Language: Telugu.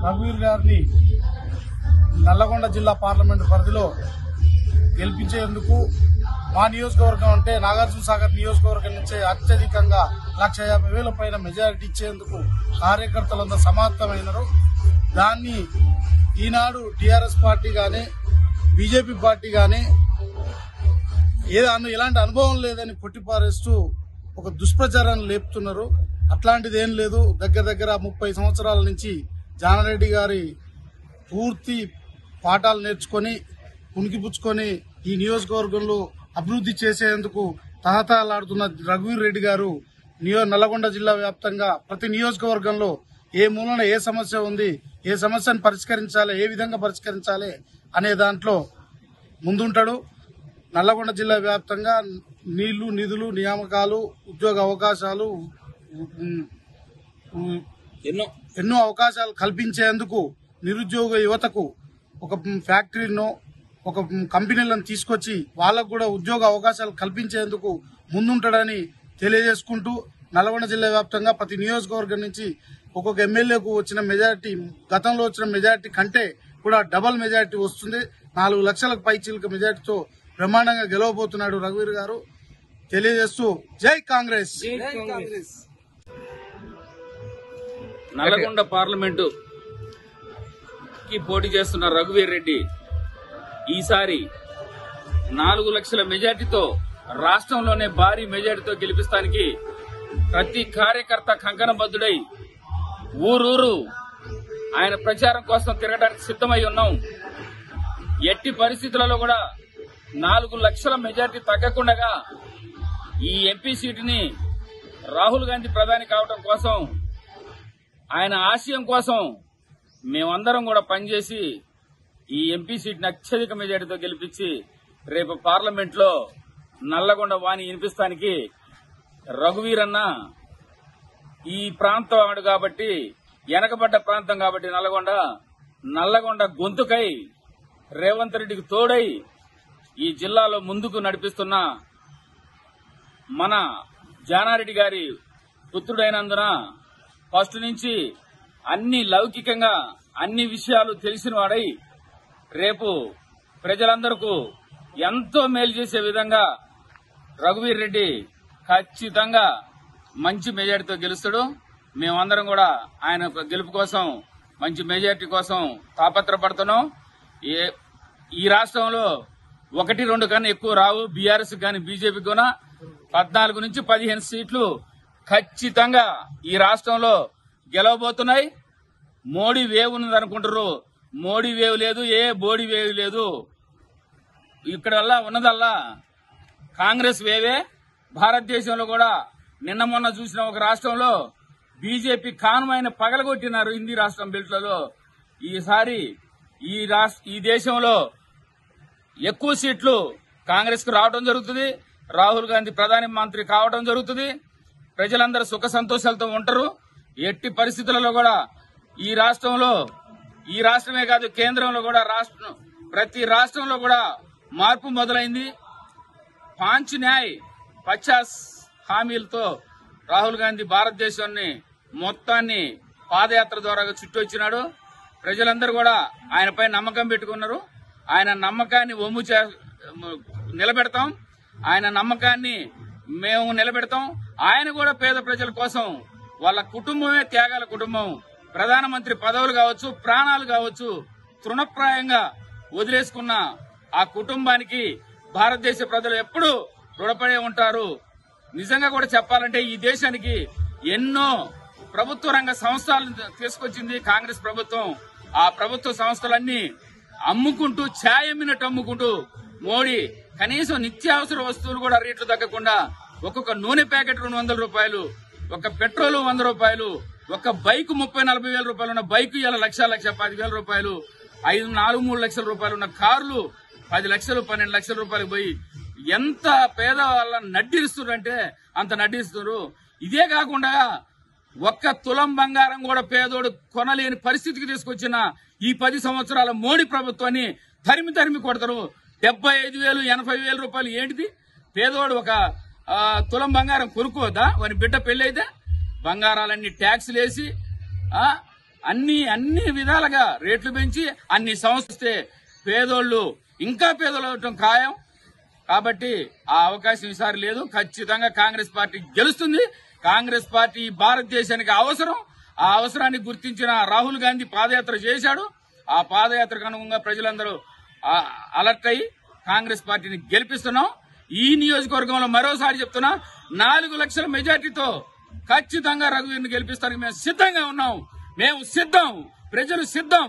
రఘువీర్ గారిని నల్లగొండ జిల్లా పార్లమెంటు పరిధిలో గెలిపించేందుకు మా నియోజకవర్గం అంటే నాగార్జున సాగర్ నియోజకవర్గం నుంచే అత్యధికంగా 1,50,000 పైన మెజారిటీ ఇచ్చేందుకు కార్యకర్తలంతా సమాప్తమైనారు. దాన్ని ఈనాడు టీఆర్ఎస్ పార్టీ గాని బీజేపీ పార్టీ గాని ఎలాంటి అనుభవం లేదని కొట్టిపారేస్తూ ఒక దుష్ప్రచారాన్ని లేపుతున్నారు. అట్లాంటిది ఏం లేదు. దగ్గర 30 సంవత్సరాల నుంచి జానారెడ్డి గారి పూర్తి పాఠాలు నేర్చుకుని పుణికిపుచ్చుకొని ఈ నియోజకవర్గంలో అభివృద్ధి చేసేందుకు తహతహలాడుతున్న రఘువీర్ రెడ్డి గారు నల్లగొండ జిల్లా వ్యాప్తంగా ప్రతి నియోజకవర్గంలో ఏ మూలన ఏ సమస్య ఉంది, ఏ సమస్యను పరిష్కరించాలి, ఏ విధంగా పరిష్కరించాలి అనే దాంట్లో ముందుంటాడు. నల్లగొండ జిల్లా వ్యాప్తంగా నీళ్లు, నిధులు, నియామకాలు, ఉద్యోగ అవకాశాలు, ఎన్నో అవకాశాలు కల్పించేందుకు నిరుద్యోగ యువతకు ఒక ఫ్యాక్టరీనో ఒక కంపెనీలను తీసుకొచ్చి వాళ్ళకు కూడా ఉద్యోగ అవకాశాలు కల్పించేందుకు ముందుంటాడని తెలియజేసుకుంటూ నల్గొండ జిల్లా వ్యాప్తంగా ప్రతి నియోజకవర్గం నుంచి ఒక్కొక్క ఎమ్మెల్యేకు వచ్చిన మెజారిటీ గతంలో వచ్చిన మెజారిటీ కంటే కూడా డబల్ మెజారిటీ వస్తుంది. 4 లక్షలకు పైచీలక మెజారిటీతో బ్రహ్మాండంగా గెలవబోతున్నాడు రఘువీర్ గారు. తెలియజేస్తూ జై కాంగ్రెస్. నల్లగొండ పార్లమెంటు కి పోటీ చేస్తున్న రఘువీర్ రెడ్డి ఈసారి 4 లక్షల మెజార్టీతో రాష్ట్రంలోనే భారీ మెజార్టీతో గెలిపిస్తానికి ప్రతి కార్యకర్త కంకణబద్దుడై ఊరూరు ఆయన ప్రచారం కోసం తిరగడానికి సిద్దమై ఉన్నాం. ఎట్టి పరిస్థితులలో కూడా 4 లక్షల మెజార్టీ తగ్గకుండా ఈ ఎంపీ సీటుని రాహుల్ గాంధీ ప్రధాని కావడం కోసం, ఆయన ఆశయం కోసం మేమందరం కూడా పనిచేసి ఈ ఎంపీ సీట్ని అత్యధిక మెజార్టీతో గెలిపించి రేపు పార్లమెంట్ లో నల్లగొండ వాణి వినిపిస్తానికి రఘువీర్ అన్న ఈ ప్రాంతం ఆడు కాబట్టి, వెనకబడ్డ ప్రాంతం కాబట్టి నల్లగొండ గొంతుకై రేవంత్ రెడ్డికి తోడై ఈ జిల్లాలో ముందుకు నడిపిస్తున్న మన జానారెడ్డి గారి పుత్రుడైనందున ఫస్ట్ నుంచి అన్ని లౌకికంగా అన్ని విషయాలు తెలిసిన వాడై రేపు ప్రజలందరికీ ఎంతో మేలు చేసే విధంగా రఘువీర్ రెడ్డి ఖచ్చితంగా మంచి మెజార్టీతో గెలుస్తాడు. మేమందరం కూడా ఆయన గెలుపు కోసం, మంచి మెజార్టీ కోసం తాపత్రపడుతున్నాం. ఈ రాష్ట్రంలో 1-2 కన్నా ఎక్కువ రావు. బీఆర్ఎస్ కానీ బీజేపీకి కూడా 14 నుంచి 15 సీట్లు ఖచ్చితంగా ఈ రాష్ట్రంలో గెలవబోతున్నాయి. మోడీ వేవ్ ఉన్నది అనుకుంటారు. మోడీ వేవ్ లేదు, ఏ బోడీ వేవ్ లేదు. ఇక్కడ ఉన్నదల్లా కాంగ్రెస్ వేవే. భారతదేశంలో కూడా నిన్న మొన్న చూసిన ఒక రాష్ట్రంలో బీజేపీ కానుమైన పగలగొట్టినారు హిందీ రాష్ట్రం బెల్ట్లలో. ఈసారి ఈ దేశంలో ఎక్కువ సీట్లు కాంగ్రెస్ కు రావడం జరుగుతుంది. రాహుల్ గాంధీ ప్రధాని మంత్రి కావడం జరుగుతుంది. ప్రజలందరూ సుఖ సంతోషాలతో ఉంటారు. ఎట్టి పరిస్థితులలో కూడా ఈ రాష్ట్రమే కాదు, కేంద్రంలో కూడా ప్రతి రాష్ట్రంలో కూడా మార్పు మొదలైంది. 5 న్యాయ్ 50 హామీలతో రాహుల్ గాంధీ భారతదేశాన్ని మొత్తాన్ని పాదయాత్ర ద్వారా చుట్టొచ్చినాడు. ప్రజలందరూ కూడా ఆయనపై నమ్మకం పెట్టుకున్నారు. ఆయన నమ్మకాన్ని నిలబెడతాం. ఆయన నమ్మకాన్ని మేము నిలబెడతాం. ఆయన కూడా పేద ప్రజల కోసం, వాళ్ళ కుటుంబమే త్యాగాల కుటుంబం. ప్రధానమంత్రి పదవులు కావచ్చు, ప్రాణాలు కావచ్చు, తృణప్రాయంగా వదిలేసుకున్న ఆ కుటుంబానికి భారతదేశ ప్రజలు ఎప్పుడూ రుణపడే ఉంటారు. నిజంగా కూడా చెప్పాలంటే ఈ దేశానికి ఎన్నో ప్రభుత్వ రంగ సంస్థలను తీసుకొచ్చింది కాంగ్రెస్ ప్రభుత్వం. ఆ ప్రభుత్వ సంస్థలన్నీ అమ్ముకుంటూ, ఛాయమ్మినట్టు అమ్ముకుంటూ మోడీ కనీసం నిత్యావసర వస్తువులు కూడా రేట్లు తగ్గకుండా ఒక్కొక్క నూనె ప్యాకెట్ 200 రూపాయలు, ఒక పెట్రోల్ 100 రూపాయలు, ఒక బైక్ 30-40 వేల రూపాయలు ఉన్న బైక్ ఇలా 1,10,000 రూపాయలు, 4-3 లక్షల రూపాయలు ఉన్న కార్లు 10 లక్షలు 12 లక్షల రూపాయలు పోయి ఎంత పేదవాళ్ళని నడ్డిస్తున్నారంటే అంత నడ్డిస్తున్నారు. ఇదే కాకుండా ఒక్క తులం బంగారం కూడా పేదోడు కొనలేని పరిస్థితికి తీసుకొచ్చిన ఈ 10 సంవత్సరాల మోడీ ప్రభుత్వాన్ని తరిమి కొడతారు. 75,000 80,000 రూపాయలు ఏంటిది? పేదోడు ఒక తులం బంగారం కొనుక్కోవద్దా? వారి బిడ్డ పెళ్లి అయితే బంగారాలన్నీ ట్యాక్సులు వేసి అన్ని విధాలుగా రేట్లు పెంచి అన్ని సంస్థే పేదోళ్లు ఇంకా పేదోళ్ళు అవటం ఖాయం. కాబట్టి ఆ అవకాశం ఈసారి లేదు. ఖచ్చితంగా కాంగ్రెస్ పార్టీ గెలుస్తుంది. కాంగ్రెస్ పార్టీ భారతదేశానికి అవసరం. ఆ అవసరాన్ని గుర్తించిన రాహుల్ గాంధీ పాదయాత్ర చేశాడు. ఆ పాదయాత్రకు అనుగుణంగా ప్రజలందరూ అలర్ట్ అయ్యి కాంగ్రెస్ పార్టీని గెలిపిస్తున్నాం. ఈ నియోజకవర్గంలో మరోసారి చెప్తున్నా, 4 లక్షల మెజార్టీతో ఖచ్చితంగా రఘువీర్ని గెలిపిస్తానికి మేము సిద్ధంగా ఉన్నాం. మేము సిద్ధం, ప్రజలు సిద్ధం.